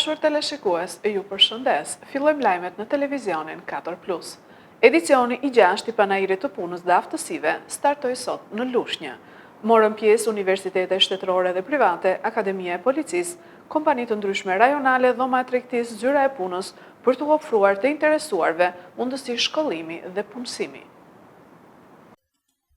dashur teleshikues, ju përshëndes. Fillojmë lajmet në televizionin 4+. Edicioni i 6 i panairit të punës dhe aftësive startoi sot në Lushnjë. Morën pjesë universitete shtetërore dhe private, Akademia e Policisë, kompani të ndryshme rajonale, dhoma e tregtisë, zyra e punës për të ofruar të interesuarve mundësi shkollimi dhe punësimi.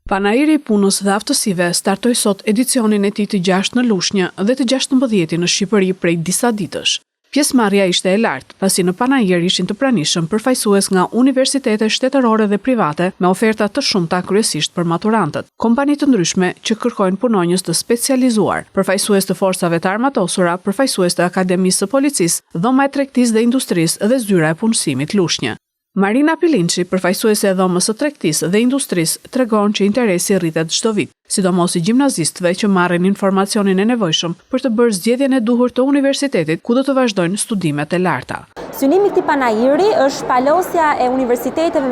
Panairi i punës dhe aftësive startoi sot edicionin e tij të 6 në Lushnjë dhe të 16 në Shqipëri prej disa ditësh. Pjesëmarrja ishte e lartë, pasi në panair ishin të pranishëm përfaqësues nga universitete shtetërore dhe private me oferta të shumta kryesisht për maturantët, kompani të ndryshme që kërkojnë punonjës të specializuar, përfaqësues të forcave të armatosura, përfaqësues të Akademisë së Policisë, dhoma e tregtisë dhe industrisë dhe zyra e punësimit Lushnjë. Marina Pilinçi, përfaqësuese e dhomës së tregtisë dhe industrisë, tregon që interesi rritet çdo vit, sidomos i gjimnazistëve që marrin informacionin e nevojshëm për të bërë zgjedhjen e duhur të universitetit ku do të vazhdojnë studimet e larta. Synimi i këtij panairi është palosja e universiteteve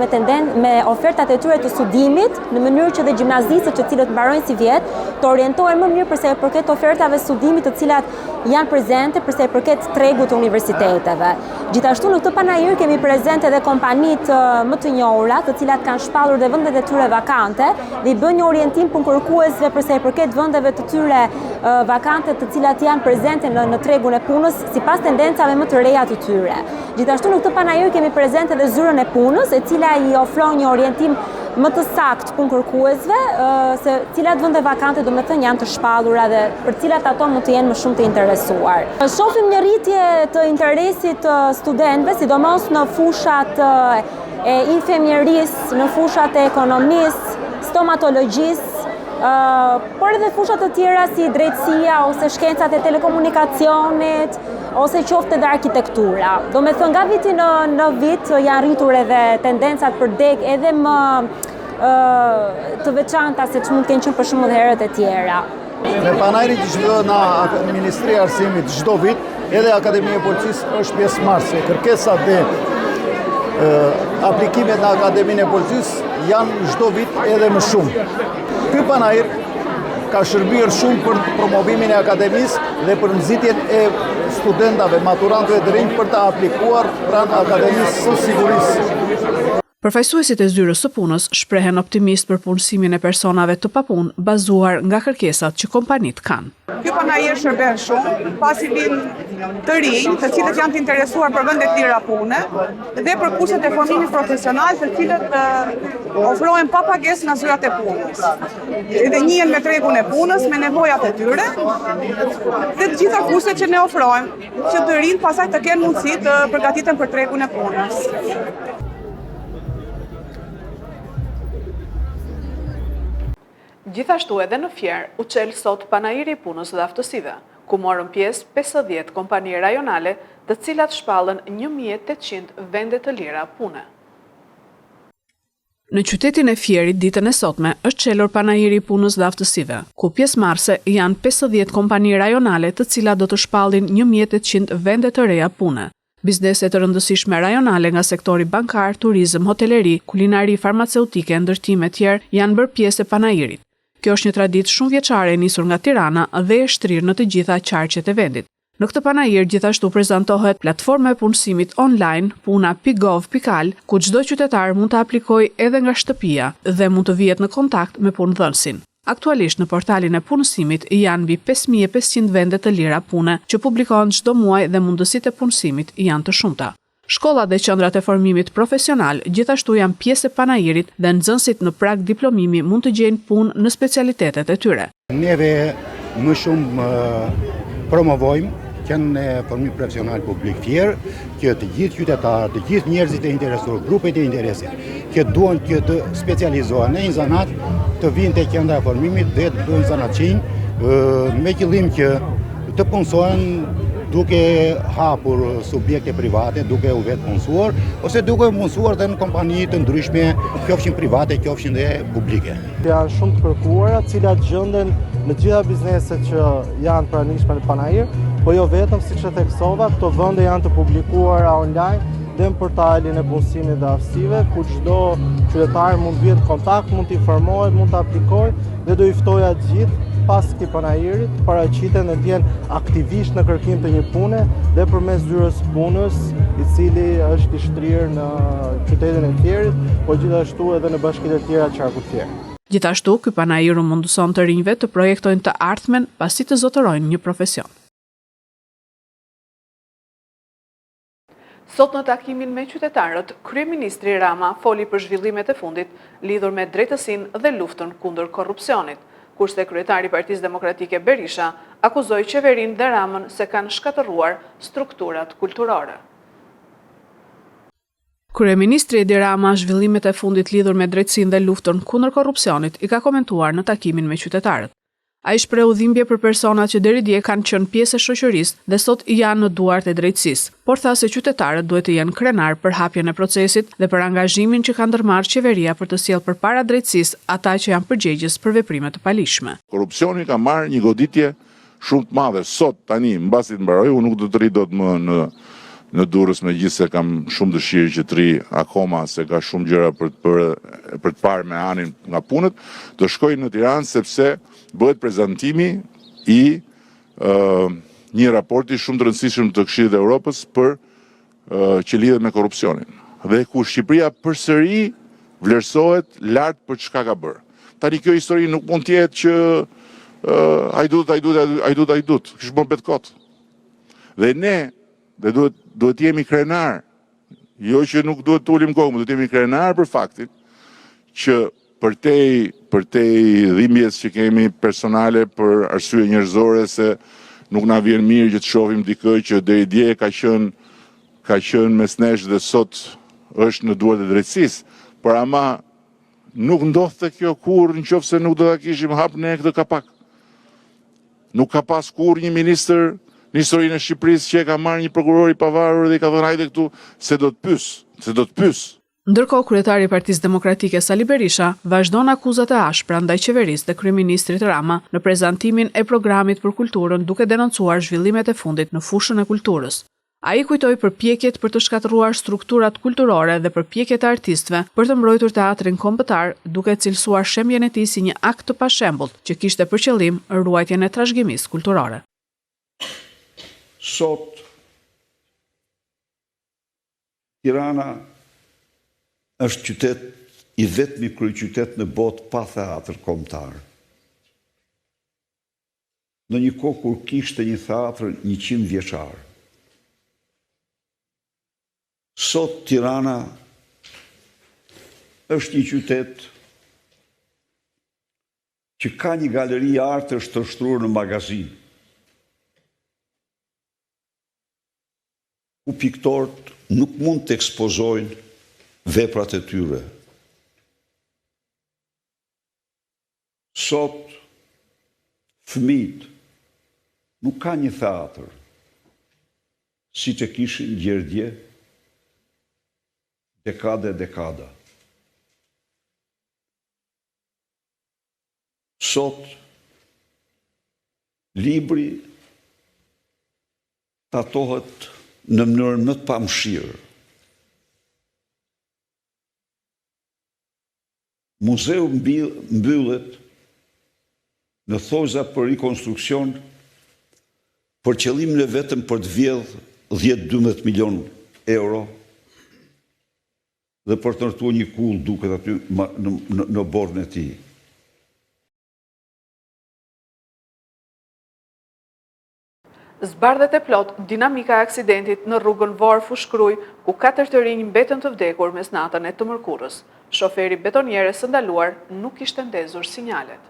me ofertat e tyre të studimit, në mënyrë që dhe gjimnazistët të cilët mbarojnë si vjet të orientohen më mirë përsa i përket ofertave studimit të cilat janë prezente përsa i përket tregut të universiteteve. Gjithashtu në këtë panair kemi prezente edhe kompanitë më të njohura, të cilat kanë shpallur dhe vendet e tyre vakante dhe i bën një orientim punkërkuesve përsa i përket vendeve të tyre vakante të cilat janë prezente në tregun e punës sipas tendencave më të reja të tyre. Gjithashtu në këtë panair kemi prezente edhe zyrën e punës, e cila i ofron një orientim më të saktë punkërkuesve se cilat vende vakante do të thënë janë të shpallura dhe për cilat ato mund të jenë më shumë të interesuar. Shohim një rritje të interesit të studentëve, sidomos në fushat e infirmierisë, në fushat e ekonomisë, stomatologjisë, por edhe fushat të tjera si drejtësia ose shkencat e telekomunikacionit ose qoftë edhe arkitektura. Do me thënë nga viti në vit janë rritur edhe tendencat për deg edhe më të veçanta se që mund të kenë qenë për shumë dhe herët e tjera. Me panairin që zhvillohet nga Ministria e Arsimit çdo vit, edhe Akademia e Policisë është pjesëmarrëse. Kërkesat dhe aplikimet në Akademinë e Policisë janë çdo vit edhe më shumë. Ky panair ka shërbyer shumë për promovimin e akademisë dhe për nxitjen e studentave, maturantëve të rinj për të aplikuar pranë Akademisë së Sigurisë. Përfaqësuesit e zyrës së punës shprehen optimist për punësimin e personave të papunë bazuar nga kërkesat që kompanitë kanë. Ky panair shërben shumë, pasi vijnë të rinj, të cilët janë të interesuar për vende të lira pune dhe për kurset e formimit profesional, të cilët ofrohen pa pagesë nga zyrat e punës. Dhe njihen me tregun e punës, me nevojat e tyre dhe të gjitha kurset që ne ofrojmë, që të rinj pastaj të kenë mundësi të përgatiten për tregun e punës. Gjithashtu edhe në Fier u çel sot panairi i punës dhe aftësive, ku morën pjesë 50 kompani rajonale, të cilat shpallën 1800 vende të lira pune. Në qytetin e Fierit ditën e sotme është çelur panairi i punës dhe aftësive, ku pjesëmarrëse janë 50 kompani rajonale, të cilat do të shpallin 1800 vende të reja pune. Biznese të rëndësishme rajonale nga sektori bankar, turizëm, hoteleri, kulinari, farmaceutike, ndërtime e tjerë janë bërë pjesë e panairit. Kjo është një traditë shumë vjeçare e nisur nga Tirana dhe e shtrirë në të gjitha qarqet e vendit. Në këtë panair gjithashtu prezantohet platforma e punësimit online puna.gov.al, ku çdo qytetar mund të aplikojë edhe nga shtëpia dhe mund të vihet në kontakt me punëdhënësin. Aktualisht në portalin e punësimit janë mbi 5500 vende të lira pune që publikohen çdo muaj dhe mundësitë e punësimit janë të shumta. Shkollat dhe qendrat e formimit profesional gjithashtu janë pjesë e panairit dhe nxënësit në prag diplomimi mund të gjejnë punë në specialitetet e tyre. Neve më shumë promovojmë qendrën e formimit profesional publik Fier, që të gjithë qytetarët, të gjithë njerëzit e interesuar, grupet e interesit, që duan që të specializohen në një zanat, të vinë te qendra e formimit dhe të bëjnë zanatçi me qëllim që të punësohen duke hapur subjekte private, duke u vetë punësuar, ose duke punësuar dhe në kompani të ndryshme, qofshin private, qofshin dhe publike. Janë shumë të kërkuara, cilat gjenden në gjitha bizneset që janë pranishme në panair, po jo vetëm siç e theksova, këto vende janë të publikuara online dhe në portalin e punësimit dhe aftësive, ku çdo qytetar mund të vijë në kontakt, mund të informohet, mund të aplikojë dhe do i ftoja të gjithë pas këtij panajirit paraqiten dhe vjen aktivisht në kërkim të një pune dhe përmes zyrës punës, i cili është i shtrirë në qytetin e Fierit, po gjithashtu edhe në bashkitë e tjera të qarkut Fier. Gjithashtu, ky panajir u mundëson të rinjve të projektojnë të ardhmen pasi të zotërojnë një profesion. Sot në takimin me qytetarët, kryeministri Rama foli për zhvillimet e fundit lidhur me drejtësinë dhe luftën kundër korrupsionit, kurse kryetari i Partisë Demokratike Berisha akuzoi qeverinë dhe Ramën se kanë shkatërruar strukturat kulturore. Kryeministri Edi Rama zhvillimet e fundit lidhur me drejtësinë dhe luftën kundër korrupsionit i ka komentuar në takimin me qytetarët. Ai shpreu dhimbje për personat që deri dje kanë qenë pjesë e shoqërisë dhe sot janë në duart e drejtësisë, por tha se qytetarët duhet të jenë krenar për hapjen e procesit dhe për angazhimin që ka ndërmarrë qeveria për të sjellë përpara drejtësisë ata që janë përgjegjës për veprime të palishme. Korrupsioni ka marrë një goditje shumë të madhe. Sot tani, mbasi të mbaroj, unë nuk do të ri dot më në Durrës, megjithëse kam shumë dëshirë që të ri akoma, se ka shumë gjëra për të parë me anin nga punët, do shkoj në Tiranë sepse bëhet prezantimi i një raporti shumë të rëndësishëm të Këshillit të Evropës që lidhet me korrupsionin. Dhe ku Shqipëria përsëri vlerësohet lart për çka ka bërë. Tani kjo histori nuk mund të jetë që hajdut, kështu bën betkot. Dhe ne duhet jemi krenar, jo që nuk duhet të ulim kokë, duhet jemi krenar për faktin që përtej dhimbjes që kemi personale për arsye njerëzore, se nuk na vjen mirë që të shohim dikë që deri dje ka qenë mes nesh dhe sot është në duart e drejtësisë, por ama nuk ndodhte kjo kurrë nëse nuk do ta kishim hap ne këtë kapak. Nuk ka pas kurrë një ministër në historinë e Shqipërisë që e ka marrë një prokuror i pavarur dhe i ka thënë hajde këtu se do të pyes. Ndërkohë, kryetari i Partisë Demokratike Sali Berisha vazhdon akuzat e ashpra ndaj qeverisë dhe kryeministrit Rama në prezantimin e programit për kulturën, duke denoncuar zhvillimet e fundit në fushën e kulturës. Ai kujtoi përpjekjet për të shkatërruar strukturat kulturore dhe përpjekjet e artistëve për të mbrojtur teatrin kombëtar, duke cilësuar shembjen e tij si një akt të pashembullt që kishte për qëllim ruajtjen e trashëgimisë kulturore. Sot Tirana është qytet i vetmi kryeqytet në botë pa teatr kombëtar. Në një kohë kur kishte një teatr 100 vjeçar. Sot Tirana është një qytet që ka një galeri artësh të shtruar në magazin, ku piktorët nuk mund të ekspozojnë veprat e tyre. Sot, fëmijët nuk ka një teatr, si që kishin gjerdje, dekada. Sot, libri tatohet në mënyrën më të pamëshirë. Muzeu mbyllet në thojza për rikonstruksion për qëllimin e vetëm për të vjedh 10-12 milion euro dhe për të ndërtuar një kull duket aty në bordën e tij. Zbardhet e plot dinamika e aksidentit në rrugën Varr-Fushkruj, ku 4 të rinj mbetën të vdekur mes natën e të mërkurës. Shoferi betonjeres së ndaluar nuk kishte ndezur sinjalet.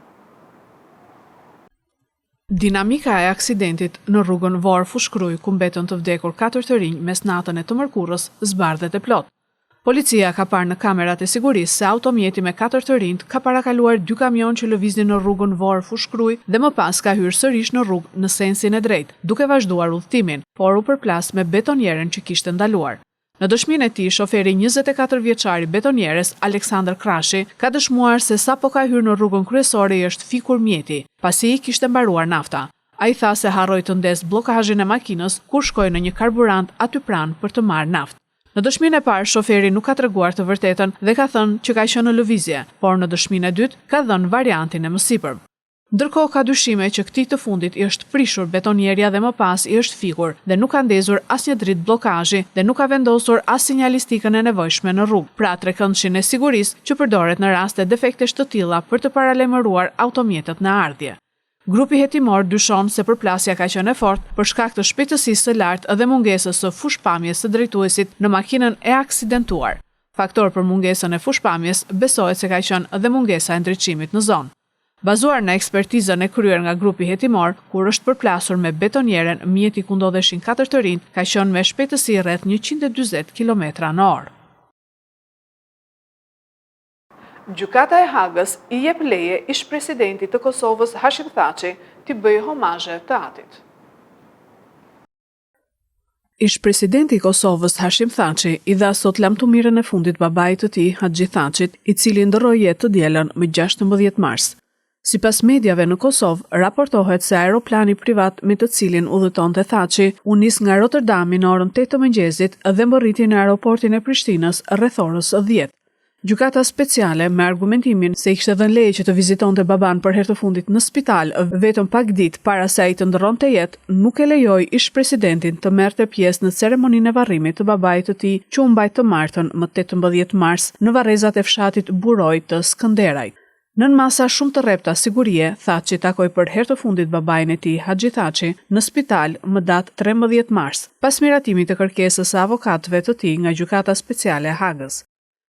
Dinamika e aksidentit në rrugën Varr-Fushkruj, ku mbetën të vdekur 4 të rinj mes natën e të mërkurës, zbardhet e plot. Policia ka parë në kamerat e sigurisë se automjeti me 4 të rinjt ka parakaluar 2 kamion që lëviznin në rrugën Varr-Fushkruj dhe më pas ka hyrë sërish në rrugë në sensin e drejtë, duke vazhduar udhëtimin, por u përplas me betonjeren që kishte ndaluar. Në dëshminë e tij, shoferi 24 vjeçari betonjeres Aleksandër Krashi ka dëshmuar se sapo ka hyrë në rrugën kryesore i është fikur mjeti, pasi i kishte mbaruar nafta. Ai tha se harroi të ndez bllokazhin e makinës kur shkoi në një karburant aty pranë për të marrë naftë. Në dëshminë e parë, shoferi nuk ka treguar të vërtetën dhe ka thënë që ka qenë në lëvizje, por në dëshminë e dytë ka dhënë variantin e mësipër. Ndërkohë ka dyshime që këtij të fundit i është prishur betonierja dhe më pas i është fikur dhe nuk ka ndezur asnjë dritë blokazhi dhe nuk ka vendosur as sinjalistikën e nevojshme në rrugë. Pra trekëndshin e sigurisë që përdoret në raste defektesh të tilla për të paralajmëruar automjetët në ardhje. Grupi hetimor dyshon se përplasja ka qenë e fortë për shkak të shpejtësisë së lartë dhe mungesës së fushpamjes së drejtuesit në makinën e aksidentuar. Faktor për mungesën e fushpamjes besohet se ka qenë edhe mungesa e ndriçimit në zonë. Bazuar në ekspertizën e kryer nga grupi hetimor, kur është përplasur me betonieren, mjeti ku ndodheshin 4 të rinj ka qenë me shpejtësi rreth 140 km/h. Gjykata e Hagës i jep leje ish-presidentit të Kosovës Hashim Thaçi t'i bëjë homazhe të atit. Ish-presidenti i Kosovës Hashim Thaçi i dha sot lamtumirën e fundit babait të tij Haxhi Thaçit, i cili ndroi jetë të dielën më 16 mars. Sipas mediave në Kosovë, raportohet se aeroplani privat me të cilin udhëtonte Thaçi u nis nga Rotterdami në orën 8 të mëngjesit dhe mbërriti në aeroportin e Prishtinës rreth orës 10. Gjykata speciale me argumentimin se i kishte dhënë leje që të vizitonte baban për herë të fundit në spital vetëm pak ditë para se ai të ndërronte jetë, nuk e lejoi ish-presidentin të merrte pjesë në ceremoninë e varrimit të babait të tij që u mbajt të martën më 18 mars në varrezat e fshatit Buroj të Skënderajt. Nën masa shumë të rrepta sigurie, Thaçi takoi për herë të fundit babain e tij Haxhi Thaçi në spital më datë 13 mars, pas miratimit të kërkesës së avokatëve të tij nga Gjykata Speciale e Hagës.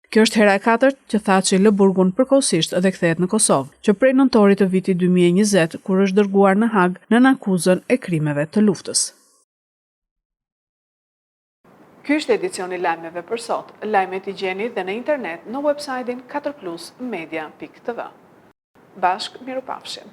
Kjo është hera e katërt që Thaçi lë burgun përkohësisht dhe kthehet në Kosovë, që prej nëntorit të vitit 2020 kur është dërguar në Hagë nën akuzën e krimeve të luftës. Ky është edicioni lajmeve për sot. Lajmet i gjeni dhe në internet në website-in 4plusmedia.tv. Bashkë, mirupafshim.